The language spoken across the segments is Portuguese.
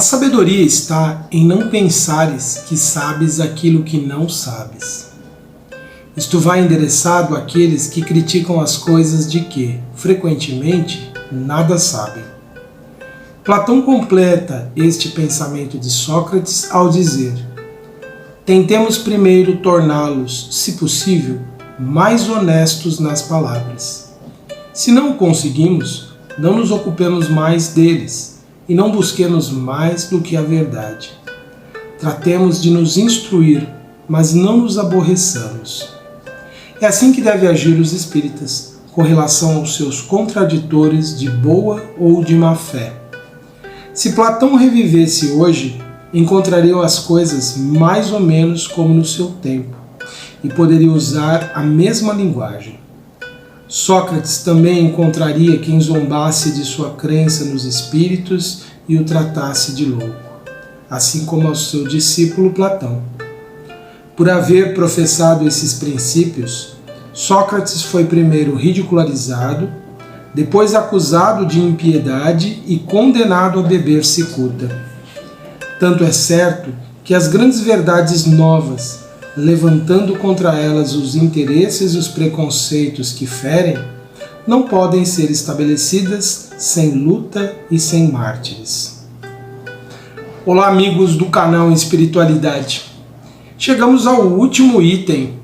sabedoria está em não pensares que sabes aquilo que não sabes. Isto vai endereçado àqueles que criticam as coisas de que, frequentemente, nada sabem. Platão completa este pensamento de Sócrates ao dizer: tentemos primeiro torná-los, se possível, mais honestos nas palavras. Se não o conseguimos, não nos ocupemos mais deles e não busquemos mais do que a verdade. Tratemos de nos instruir, mas não nos aborreçamos. É assim que devem agir os espíritas, com relação aos seus contraditores de boa ou de má fé. Se Platão revivesse hoje, encontrariam as coisas mais ou menos como no seu tempo, e poderia usar a mesma linguagem. Sócrates também encontraria quem zombasse de sua crença nos espíritos e o tratasse de louco, assim como ao seu discípulo Platão. Por haver professado esses princípios, Sócrates foi primeiro ridicularizado, depois acusado de impiedade e condenado a beber cicuta. Tanto é certo que as grandes verdades novas, levantando contra elas os interesses e os preconceitos que ferem, não podem ser estabelecidas sem luta e sem mártires. Olá, amigos do canal Espiritualidade. Chegamos ao último item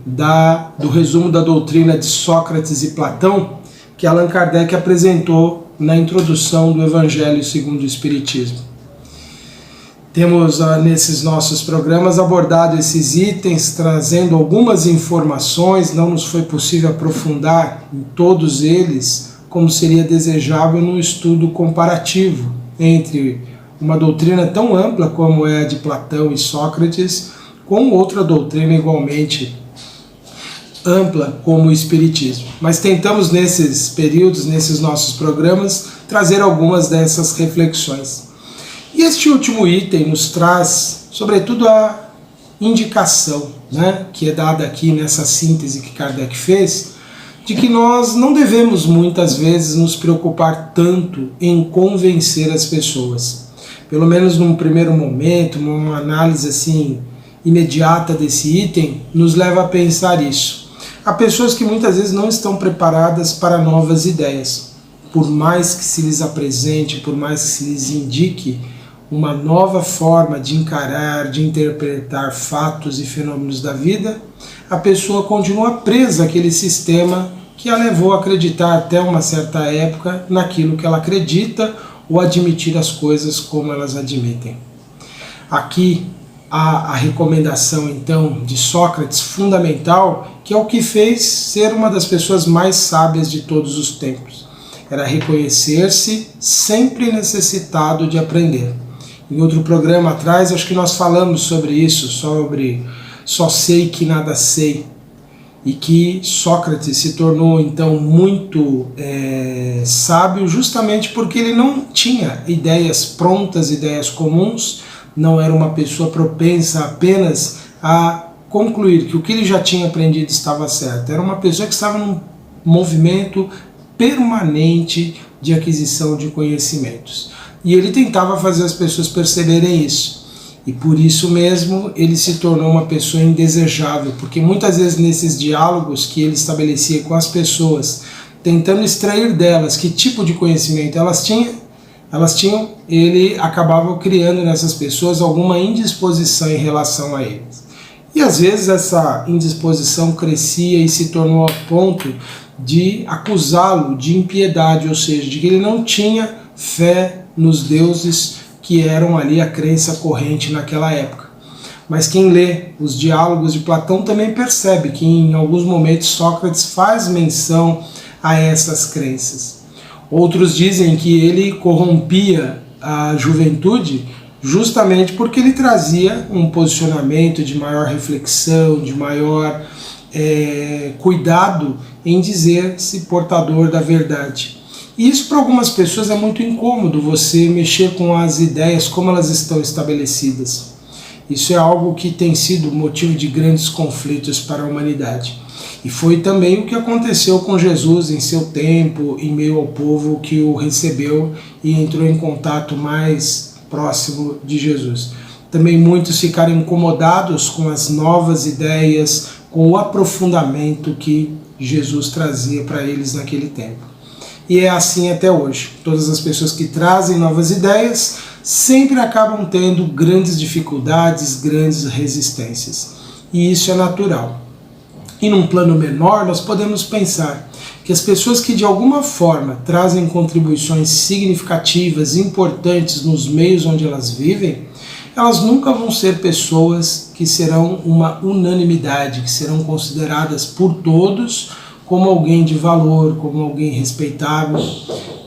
do resumo da doutrina de Sócrates e Platão, que Allan Kardec apresentou na introdução do Evangelho segundo o Espiritismo. Temos nesses nossos programas abordado esses itens, trazendo algumas informações. Não nos foi possível aprofundar em todos eles, como seria desejável num estudo comparativo entre uma doutrina tão ampla como é a de Platão e Sócrates, com outra doutrina igualmente ampla como o Espiritismo. Mas tentamos nesses períodos, nesses nossos programas, trazer algumas dessas reflexões. E este último item nos traz, sobretudo, a indicação, que é dada aqui nessa síntese que Kardec fez, de que nós não devemos muitas vezes nos preocupar tanto em convencer as pessoas. Pelo menos num primeiro momento, uma análise assim imediata desse item, nos leva a pensar isso. Há pessoas que muitas vezes não estão preparadas para novas ideias. Por mais que se lhes apresente, por mais que se lhes indique uma nova forma de encarar, de interpretar fatos e fenômenos da vida, a pessoa continua presa àquele sistema que a levou a acreditar até uma certa época naquilo que ela acredita ou admitir as coisas como elas admitem. Aqui há a recomendação, então, de Sócrates, fundamental, que é o que fez ser uma das pessoas mais sábias de todos os tempos. Era reconhecer-se sempre necessitado de aprender. Em outro programa atrás, acho que nós falamos sobre isso, sobre só sei que nada sei, e que Sócrates se tornou então muito sábio justamente porque ele não tinha ideias prontas, ideias comuns, não era uma pessoa propensa apenas a concluir que o que ele já tinha aprendido estava certo, era uma pessoa que estava num movimento permanente de aquisição de conhecimentos. E ele tentava fazer as pessoas perceberem isso. E por isso mesmo ele se tornou uma pessoa indesejável, porque muitas vezes nesses diálogos que ele estabelecia com as pessoas, tentando extrair delas que tipo de conhecimento elas tinham, ele acabava criando nessas pessoas alguma indisposição em relação a eles. E às vezes essa indisposição crescia e se tornou a ponto de acusá-lo de impiedade, ou seja, de que ele não tinha fé nos deuses que eram ali a crença corrente naquela época. Mas quem lê os diálogos de Platão também percebe que em alguns momentos Sócrates faz menção a essas crenças. Outros dizem que ele corrompia a juventude justamente porque ele trazia um posicionamento de maior reflexão, de maior cuidado em dizer-se portador da verdade. E isso para algumas pessoas é muito incômodo, você mexer com as ideias como elas estão estabelecidas. Isso é algo que tem sido motivo de grandes conflitos para a humanidade. E foi também o que aconteceu com Jesus em seu tempo, em meio ao povo que o recebeu e entrou em contato mais próximo de Jesus. Também muitos ficaram incomodados com as novas ideias, com o aprofundamento que Jesus trazia para eles naquele tempo. E é assim até hoje. Todas as pessoas que trazem novas ideias sempre acabam tendo grandes dificuldades, grandes resistências. E isso é natural. E num plano menor, nós podemos pensar que as pessoas que de alguma forma trazem contribuições significativas, importantes nos meios onde elas vivem, elas nunca vão ser pessoas que serão uma unanimidade, que serão consideradas por todos como alguém de valor, como alguém respeitável.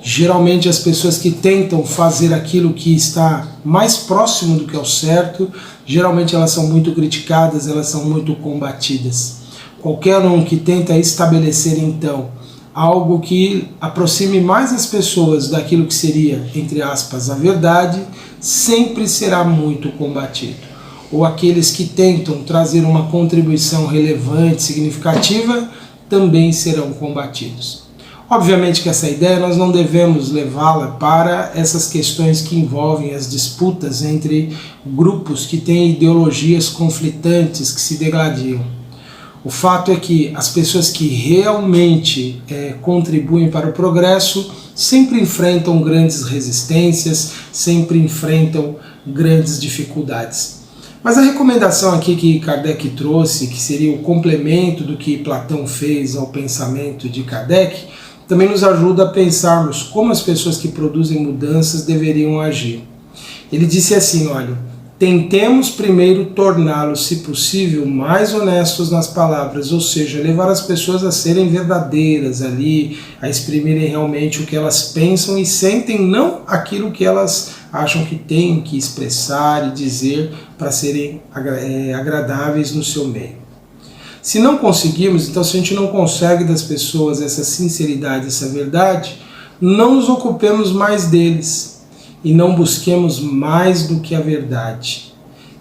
Geralmente as pessoas que tentam fazer aquilo que está mais próximo do que é o certo, geralmente elas são muito criticadas, elas são muito combatidas. Qualquer um que tenta estabelecer então algo que aproxime mais as pessoas daquilo que seria, entre aspas, a verdade, sempre será muito combatido. Ou aqueles que tentam trazer uma contribuição relevante, significativa, também serão combatidos. Obviamente que essa ideia nós não devemos levá-la para essas questões que envolvem as disputas entre grupos que têm ideologias conflitantes, que se degladiam. O fato é que as pessoas que realmente contribuem para o progresso sempre enfrentam grandes resistências, sempre enfrentam grandes dificuldades. Mas a recomendação aqui que Kardec trouxe, que seria o complemento do que Platão fez ao pensamento de Kardec, também nos ajuda a pensarmos como as pessoas que produzem mudanças deveriam agir. Ele disse assim, olha, tentemos primeiro torná-los, se possível, mais honestos nas palavras, ou seja, levar as pessoas a serem verdadeiras ali, a exprimirem realmente o que elas pensam e sentem, não aquilo que elas acham que têm que expressar e dizer para serem agradáveis no seu meio. Se não conseguirmos, então se a gente não consegue das pessoas essa sinceridade, essa verdade, não nos ocupemos mais deles e não busquemos mais do que a verdade.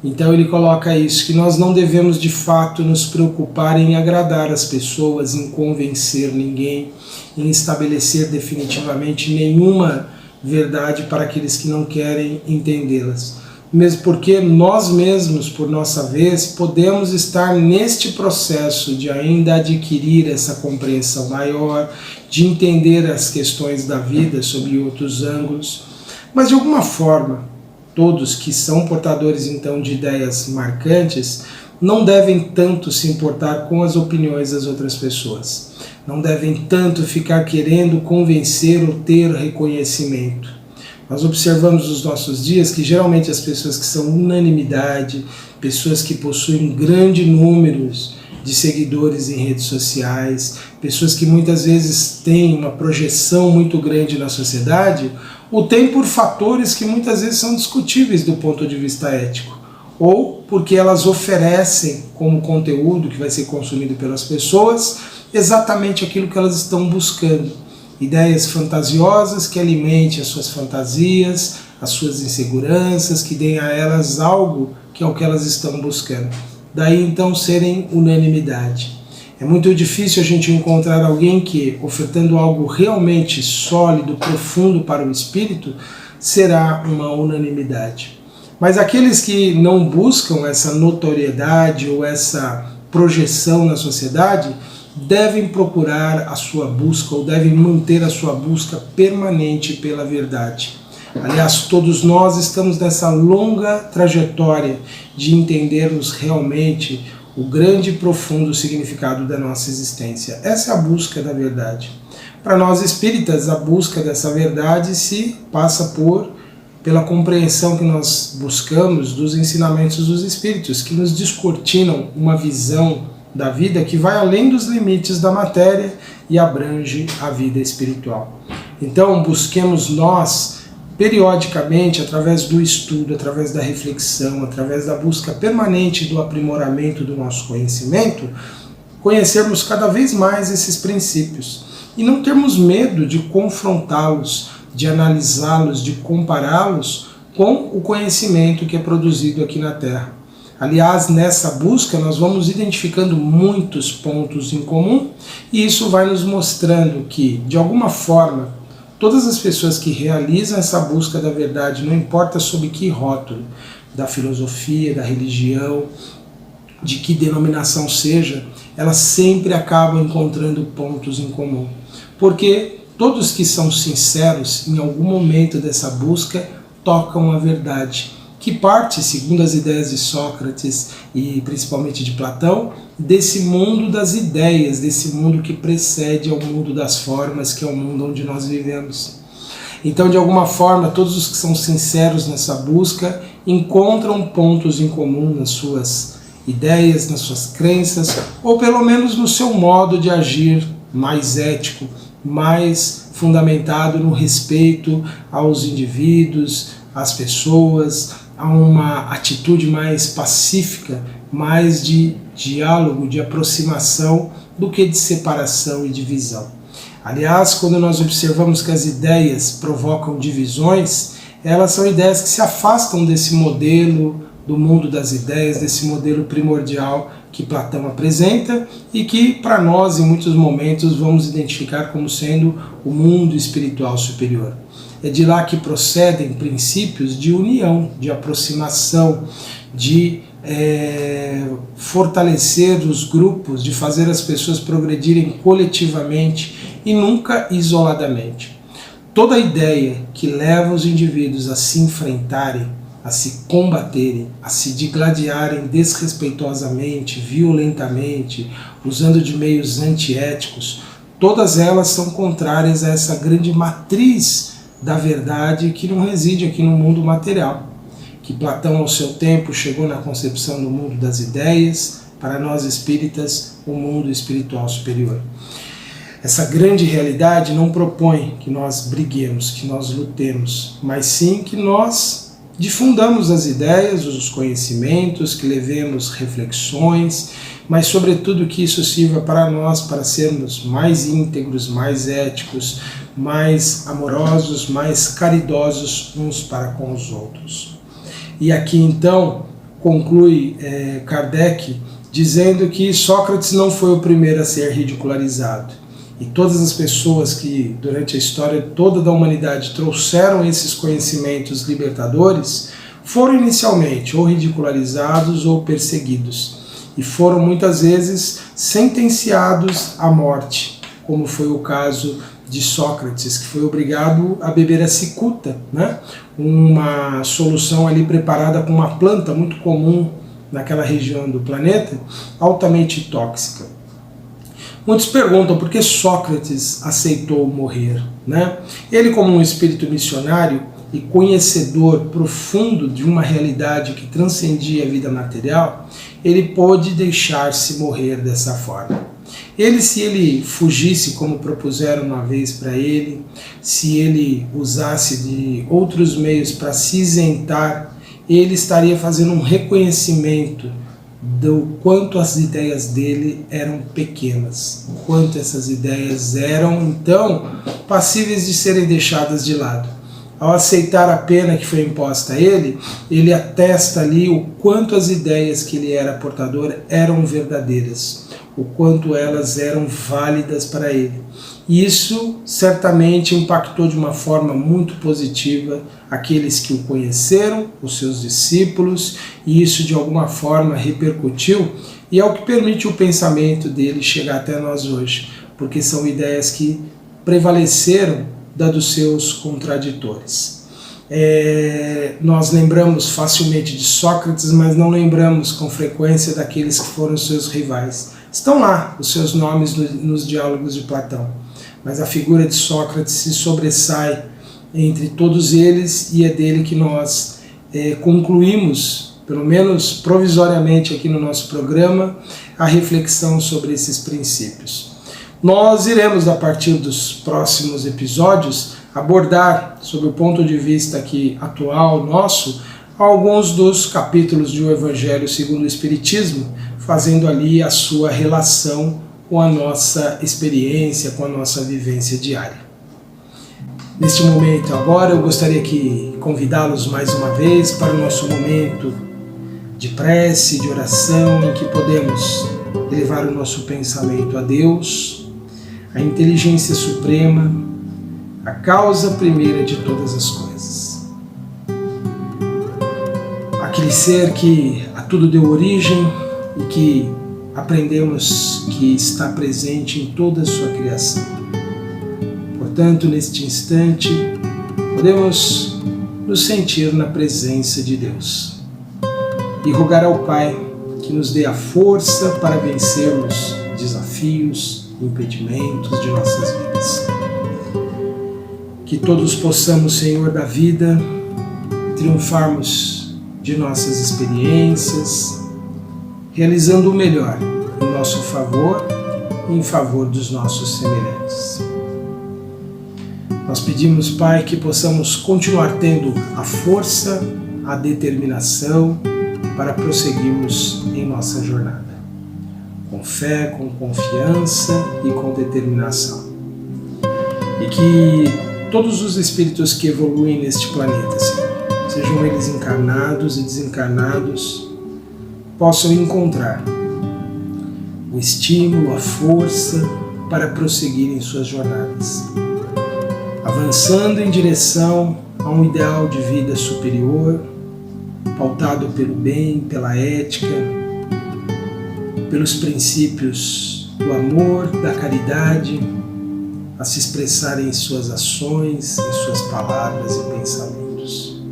Então ele coloca isso, que nós não devemos de fato nos preocupar em agradar as pessoas, em convencer ninguém, em estabelecer definitivamente nenhuma verdade para aqueles que não querem entendê-las. Mesmo porque nós mesmos, por nossa vez, podemos estar neste processo de ainda adquirir essa compreensão maior, de entender as questões da vida sob outros ângulos. Mas de alguma forma, todos que são portadores então de ideias marcantes não devem tanto se importar com as opiniões das outras pessoas. Não devem tanto ficar querendo convencer ou ter reconhecimento. Nós observamos nos nossos dias que geralmente as pessoas que são unanimidade, pessoas que possuem grandes números de seguidores em redes sociais, pessoas que muitas vezes têm uma projeção muito grande na sociedade, o tem por fatores que muitas vezes são discutíveis do ponto de vista ético, ou porque elas oferecem como conteúdo que vai ser consumido pelas pessoas exatamente aquilo que elas estão buscando. Ideias fantasiosas que alimentem as suas fantasias, as suas inseguranças, que deem a elas algo que é o que elas estão buscando. Daí então serem unanimidade. É muito difícil a gente encontrar alguém que, ofertando algo realmente sólido, profundo para o espírito, será uma unanimidade. Mas aqueles que não buscam essa notoriedade ou essa projeção na sociedade, devem procurar a sua busca ou devem manter a sua busca permanente pela verdade. Aliás, todos nós estamos nessa longa trajetória de entendermos realmente o grande e profundo significado da nossa existência. Essa é a busca da verdade. Para nós espíritas, a busca dessa verdade se passa pela compreensão que nós buscamos dos ensinamentos dos espíritos, que nos descortinam uma visão da vida que vai além dos limites da matéria e abrange a vida espiritual. Então, busquemos nós, periodicamente, através do estudo, através da reflexão, através da busca permanente do aprimoramento do nosso conhecimento, conhecermos cada vez mais esses princípios e não termos medo de confrontá-los, de analisá-los, de compará-los com o conhecimento que é produzido aqui na Terra. Aliás, nessa busca nós vamos identificando muitos pontos em comum e isso vai nos mostrando que, de alguma forma, todas as pessoas que realizam essa busca da verdade, não importa sob que rótulo, da filosofia, da religião, de que denominação seja, elas sempre acabam encontrando pontos em comum. Porque todos que são sinceros, em algum momento dessa busca, tocam a verdade, que parte, segundo as ideias de Sócrates e principalmente de Platão, desse mundo das ideias, desse mundo que precede ao mundo das formas, que é o mundo onde nós vivemos. Então, de alguma forma, todos os que são sinceros nessa busca encontram pontos em comum nas suas ideias, nas suas crenças, ou pelo menos no seu modo de agir mais ético, mais fundamentado no respeito aos indivíduos, às pessoas, a uma atitude mais pacífica, mais de diálogo, de aproximação, do que de separação e divisão. Aliás, quando nós observamos que as ideias provocam divisões, elas são ideias que se afastam desse modelo do mundo das ideias, desse modelo primordial que Platão apresenta e que para nós em muitos momentos vamos identificar como sendo o mundo espiritual superior. É de lá que procedem princípios de união, de aproximação, de fortalecer os grupos, de fazer as pessoas progredirem coletivamente e nunca isoladamente. Toda ideia que leva os indivíduos a se enfrentarem, a se combaterem, a se digladiarem desrespeitosamente, violentamente, usando de meios antiéticos, todas elas são contrárias a essa grande matriz da verdade que não reside aqui no mundo material. Que Platão, ao seu tempo, chegou na concepção do mundo das ideias, para nós espíritas, o mundo espiritual superior. Essa grande realidade não propõe que nós briguemos, que nós lutemos, mas sim que nós difundamos as ideias, os conhecimentos, que levemos reflexões, mas sobretudo que isso sirva para nós, para sermos mais íntegros, mais éticos, mais amorosos, mais caridosos uns para com os outros. E aqui então conclui Kardec dizendo que Sócrates não foi o primeiro a ser ridicularizado. E todas as pessoas que durante a história toda da humanidade trouxeram esses conhecimentos libertadores foram inicialmente ou ridicularizados ou perseguidos. E foram muitas vezes sentenciados à morte, como foi o caso de Sócrates, que foi obrigado a beber a cicuta, né? Uma solução ali preparada com uma planta muito comum naquela região do planeta, altamente tóxica. Muitos perguntam por que Sócrates aceitou morrer, né? Ele, como um espírito missionário e conhecedor profundo de uma realidade que transcendia a vida material, ele pôde deixar-se morrer dessa forma. Se ele fugisse, como propuseram uma vez para ele, se ele usasse de outros meios para se isentar, ele estaria fazendo um reconhecimento do quanto as ideias dele eram pequenas, o quanto essas ideias eram, então, passíveis de serem deixadas de lado. Ao aceitar a pena que foi imposta a ele atesta ali o quanto as ideias que ele era portador eram verdadeiras, o quanto elas eram válidas para ele. E isso certamente impactou de uma forma muito positiva aqueles que o conheceram, os seus discípulos, e isso de alguma forma repercutiu e é o que permite o pensamento dele chegar até nós hoje, porque são ideias que prevaleceram da dos seus contraditores. Nós lembramos facilmente de Sócrates, mas não lembramos com frequência daqueles que foram seus rivais. Estão lá os seus nomes nos diálogos de Platão, mas a figura de Sócrates se sobressai entre todos eles e é dele que nós concluímos, pelo menos provisoriamente aqui no nosso programa, a reflexão sobre esses princípios. Nós iremos, a partir dos próximos episódios, abordar, sob o ponto de vista aqui atual nosso, alguns dos capítulos de O Evangelho segundo o Espiritismo, fazendo ali a sua relação com a nossa experiência, com a nossa vivência diária. Neste momento agora eu gostaria de convidá-los mais uma vez para o nosso momento de prece, de oração, em que podemos elevar o nosso pensamento a Deus, a inteligência suprema, a causa primeira de todas as coisas. Aquele ser que a tudo deu origem e que aprendemos que está presente em toda a sua criação. Portanto, neste instante, podemos nos sentir na presença de Deus e rogar ao Pai que nos dê a força para vencermos desafios, impedimentos de nossas vidas. Que todos possamos, Senhor da vida, triunfarmos de nossas experiências, realizando o melhor em nosso favor e em favor dos nossos semelhantes. Nós pedimos, Pai, que possamos continuar tendo a força, a determinação para prosseguirmos em nossa jornada, com fé, com confiança e com determinação. E que todos os espíritos que evoluem neste planeta, Senhor, sejam eles encarnados e desencarnados, possam encontrar o estímulo, a força para prosseguir em suas jornadas, avançando em direção a um ideal de vida superior, pautado pelo bem, pela ética, pelos princípios do amor, da caridade, a se expressarem em suas ações, em suas palavras e pensamentos.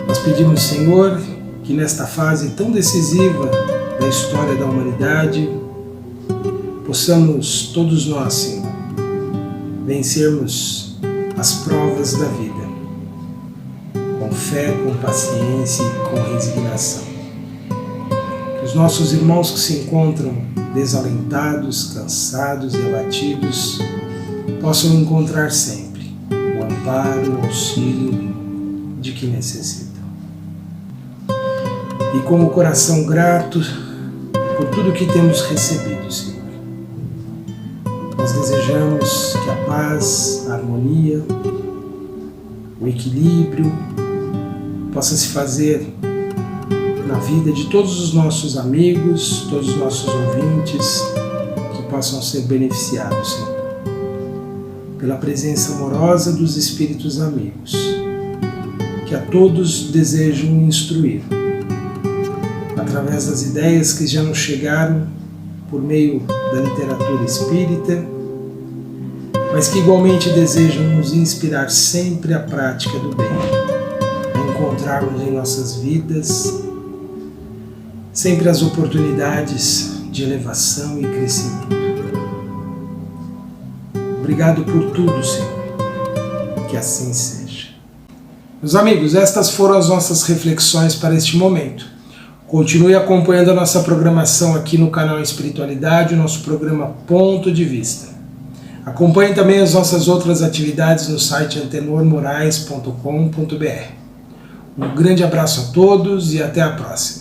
Nós pedimos, Senhor, que nesta fase tão decisiva da história da humanidade, possamos todos nós, Senhor, vencermos as provas da vida, com fé, com paciência e com resignação. Que os nossos irmãos que se encontram desalentados, cansados e abatidos possam encontrar sempre o amparo, o auxílio de que necessitam. E com o coração grato por tudo que temos recebido, Senhor, nós desejamos que a paz, a harmonia, o equilíbrio possa se fazer na vida de todos os nossos amigos, todos os nossos ouvintes, que possam ser beneficiados, Senhor, pela presença amorosa dos Espíritos amigos, que a todos desejam instruir, através das ideias que já nos chegaram por meio da literatura espírita, mas que igualmente desejam nos inspirar sempre à prática do bem, a encontrarmos em nossas vidas sempre as oportunidades de elevação e crescimento. Obrigado por tudo, Senhor, que assim seja. Meus amigos, estas foram as nossas reflexões para este momento. Continue acompanhando a nossa programação aqui no canal Espiritualidade, o nosso programa Ponto de Vista. Acompanhe também as nossas outras atividades no site antenormorais.com.br. Um grande abraço a todos e até a próxima.